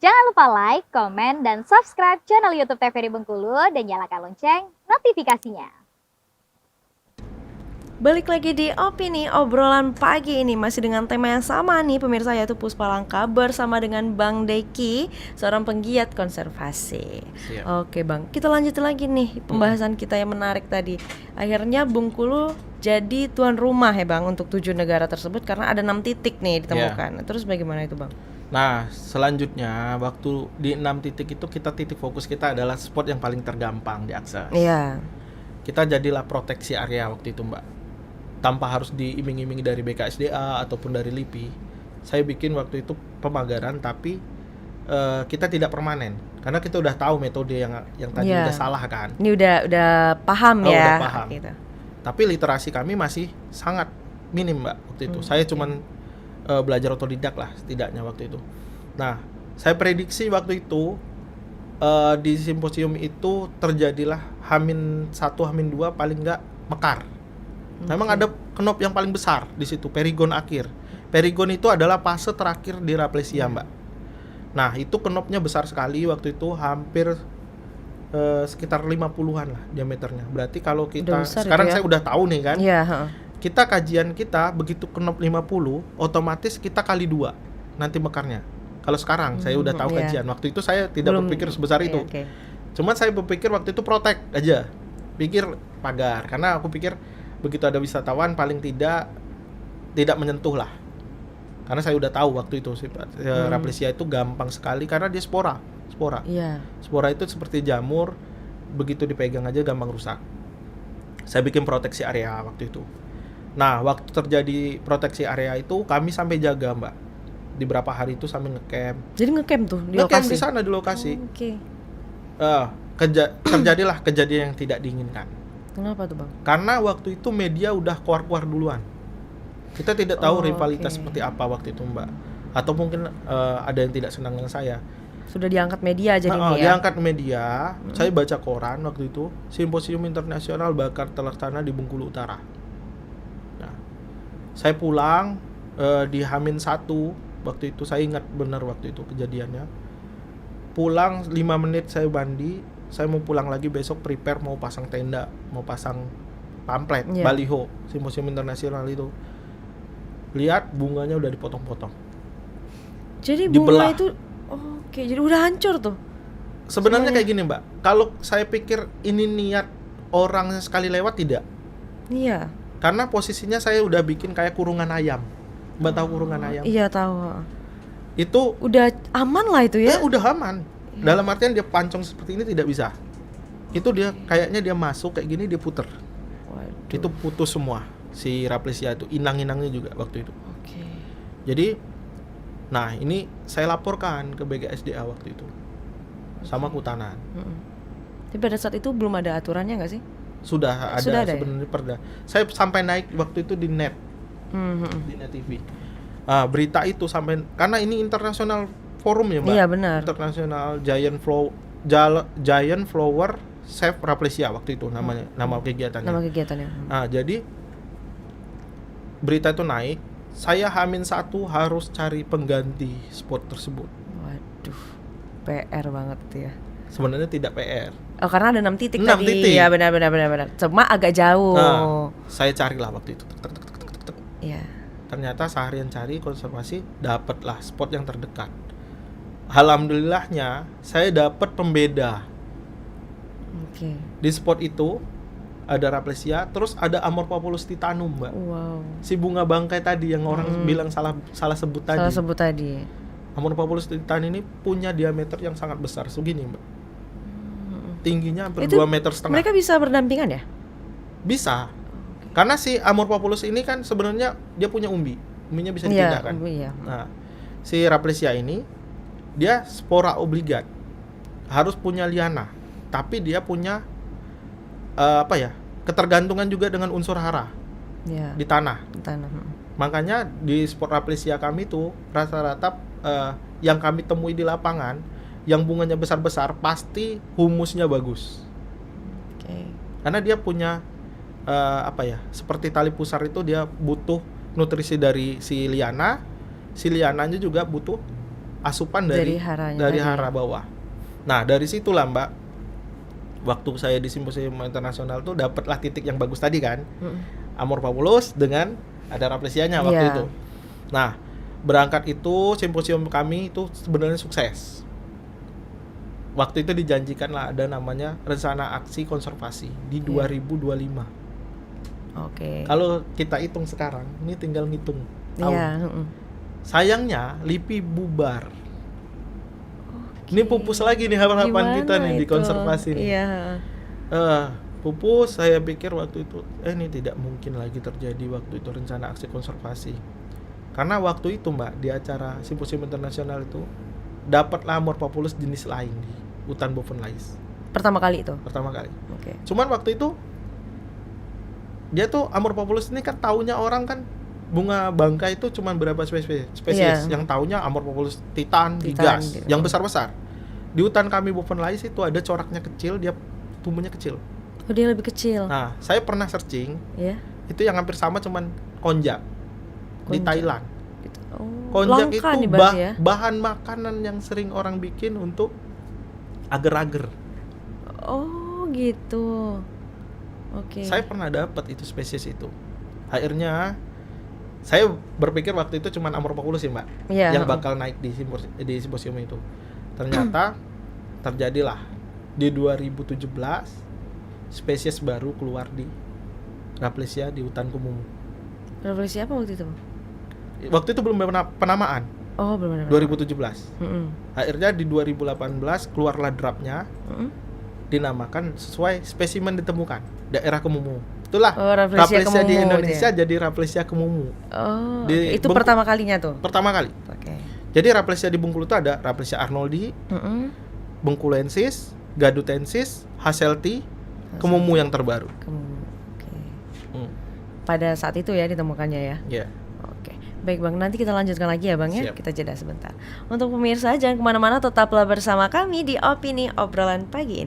Jangan lupa like, komen, dan subscribe channel YouTube TVRI Bengkulu dan nyalakan lonceng notifikasinya. Balik lagi di Opini Obrolan Pagi ini masih dengan tema yang sama nih pemirsa, yaitu Puspa Langka bersama dengan Bang Deki, seorang penggiat konservasi. Siap. Oke Bang, kita lanjut lagi nih pembahasan kita yang menarik tadi. Akhirnya Bengkulu jadi tuan rumah ya Bang untuk 7 negara tersebut karena ada 6 titik nih ditemukan. Terus bagaimana itu Bang? Nah, selanjutnya waktu di 6 titik itu titik fokus kita adalah spot yang paling tergampang diakses. Iya. Kita jadilah proteksi area waktu itu, Mbak. Tanpa harus diiming-imingi dari BKSDA ataupun dari LIPI. Saya bikin waktu itu pemagaran tapi kita tidak permanen karena kita udah tahu metode yang tadi udah salah kan. Ini udah paham ya. Udah paham. Gitu. Tapi literasi kami masih sangat minim, Mbak, waktu itu. Saya cuman belajar otodidak lah setidaknya waktu itu. Nah, saya prediksi waktu itu di simposium itu terjadilah H-1, H-2 paling enggak mekar. Memang ada kenop yang paling besar di situ, perigon akhir. Perigon itu adalah fase terakhir di Raplesia, Mbak. Nah, itu kenopnya besar sekali waktu itu, hampir sekitar 50-an lah diameternya. Berarti kalau kita sekarang saya udah tahu nih kan. Iya, kita kajian kita begitu kenop 50 otomatis kita kali 2 nanti mekarnya. Kalau sekarang saya udah tahu kajian. Waktu itu saya tidak berpikir sebesar itu. Cuman saya berpikir waktu itu protek aja. Pikir pagar karena aku pikir begitu ada wisatawan paling tidak menyentuh lah. Karena saya udah tahu waktu itu Raplesia itu gampang sekali karena dia spora. Iya. Spora itu seperti jamur, begitu dipegang aja gampang rusak. Saya bikin proteksi area waktu itu. Nah, waktu terjadi proteksi area itu kami sampai jaga, Mbak. Di berapa hari itu sampai ngecamp. Jadi ngecamp tuh di lokasi? Ngecamp di sana di lokasi. Terjadilah kejadian yang tidak diinginkan. Kenapa tuh Bang? Karena waktu itu media udah keluar duluan. Kita tidak tahu rivalitas seperti apa waktu itu, Mbak. Atau mungkin ada yang tidak senang dengan saya. Sudah diangkat media jadi nih ya? Diangkat media. Saya baca koran waktu itu, Simposium Internasional Bakar terlaksana di Bengkulu Utara. Nah, saya pulang di H-1 waktu itu, saya ingat benar waktu itu kejadiannya. Pulang 5 menit saya mandi, saya mau pulang lagi besok prepare mau pasang tenda, mau pasang pamflet, baliho, Simposium Internasional itu. Lihat bunganya udah dipotong-potong. Jadi bunga itu jadi udah hancur tuh. Sebenarnya kayak gini, Mbak. Kalau saya pikir ini niat orang sekali lewat, tidak. Iya. Karena posisinya saya udah bikin kayak kurungan ayam. Mbak tahu kurungan ayam? Iya, tahu. Itu udah aman lah itu ya? Udah aman. Dalam artian dia pancong seperti ini tidak bisa. Itu dia kayaknya dia masuk kayak gini dia puter. Waduh. Itu putus semua si Raplesia itu, inang-inangnya juga waktu itu. Jadi nah ini saya laporkan ke BKSDA waktu itu sama Kehutanan. Tapi pada saat itu belum ada aturannya nggak sih? Sudah ada sebenarnya perda. Saya sampai naik waktu itu di net, di net TV. Berita itu sampai karena ini internasional forum ya, Mbak. Iya benar. Internasional Giant Flower Save Raplesia waktu itu namanya, nama kegiatannya. Nama kegiatannya. Jadi berita itu naik. Saya H-1 harus cari pengganti spot tersebut. Waduh, PR banget ya. Sebenarnya tidak PR. Oh, karena ada 6 titik 6 tadi. titik. Ya benar. Cuma agak jauh. Nah, saya carilah waktu itu. Iya. Ternyata seharian cari konservasi, dapatlah spot yang terdekat. Alhamdulillahnya, saya dapat pembeda. Di spot itu ada Raplesia, terus ada Amorphopholis titanum, Mbak. Wow. Si bunga bangkai tadi yang orang bilang salah sebut tadi. Amorphopholis titanum ini punya diameter yang sangat besar, segini, Mbak. Tingginya hampir 2,5 meter. Mereka bisa berdampingan ya? Bisa. Karena si Amorphopholis ini kan sebenarnya dia punya umbinya bisa dipindahkan. Nah, si Raplesia ini dia spora obligat, harus punya liana, tapi dia punya ketergantungan juga dengan unsur hara di tanah. Makanya di spot Raplesia kami itu rata-rata yang kami temui di lapangan, yang bunganya besar-besar pasti humusnya bagus. Karena dia punya seperti tali pusar itu dia butuh nutrisi dari si liana, si liananya juga butuh asupan Dari dari haranya dari tadi hara ya? bawah. Nah dari situlah Mbak, waktu saya di simposium internasional tuh dapatlah titik yang bagus tadi kan, Amorphapulus dengan ada Rafflesianya waktu Iya. itu. Nah berangkat itu simposium kami itu sebenarnya sukses. Waktu itu dijanjikan lah ada namanya rencana aksi konservasi di Iya. 2025. Oke. Kalau kita hitung sekarang, ini tinggal ngitung tahun. Iya, Sayangnya LIPI bubar. Ini pupus lagi nih harapan kita Gimana nih di itu? konservasi nih. Iya. Pupus, saya pikir waktu itu ini tidak mungkin lagi terjadi waktu itu rencana aksi konservasi. Karena waktu itu Mbak di acara simposium internasional itu dapatlah Amorphapulus jenis lain di hutan Bovenlais Pertama kali itu. pertama kali. Oke. Cuman waktu itu dia tuh Amorphapulus ini kan taunya orang kan bunga bangkai itu cuman berapa spesies. Iya. Yang taunya Amorphapulus titan, Titan, gigas, gitu. yang besar-besar. Di hutan kami Bovenlais itu ada coraknya kecil, dia tumbuhnya kecil. Oh, dia lebih kecil. Nah, saya pernah searching, Ya. itu yang hampir sama cuman konjak di Konjak. Thailand. Gitu. Oh, Konjak langka itu nih berarti ya. bahan makanan yang sering orang bikin untuk agar-agar. Oh, gitu. Oke. Saya pernah dapat itu spesies itu. Akhirnya saya berpikir waktu itu cuman Amorphapulus sih Mbak, Iya. yang bakal naik di simposium itu. Ternyata terjadilah di 2017 spesies baru keluar di Rafflesia di hutan Kumumu. Revolusi apa waktu itu? Waktu itu belum penamaan, Oh, belum ada. 2017. Mm-mm. Akhirnya di 2018 keluarlah draftnya, Mm-mm. dinamakan sesuai spesimen ditemukan daerah Kumumu. Itulah Oh, Rafflesia Rafflesia di Kumumu Indonesia itu jadi Rafflesia Kumumu Oh, Di itu Bengkulu. pertama kalinya tuh. pertama kali. Oke. Jadi Rafflesia di Bengkulu itu ada Rafflesia arnoldi, Mm-mm. Bengkulensis, Gadutensis, Hasselti, Kumumu yang terbaru. Oke. Hmm, Pada saat itu ya ditemukannya ya. ya. Oke, baik Bang, nanti kita lanjutkan lagi ya Bang ya. Siap. Kita jeda sebentar. Untuk pemirsa jangan kemana-mana, tetaplah bersama kami di Opini Obrolan Pagi ini.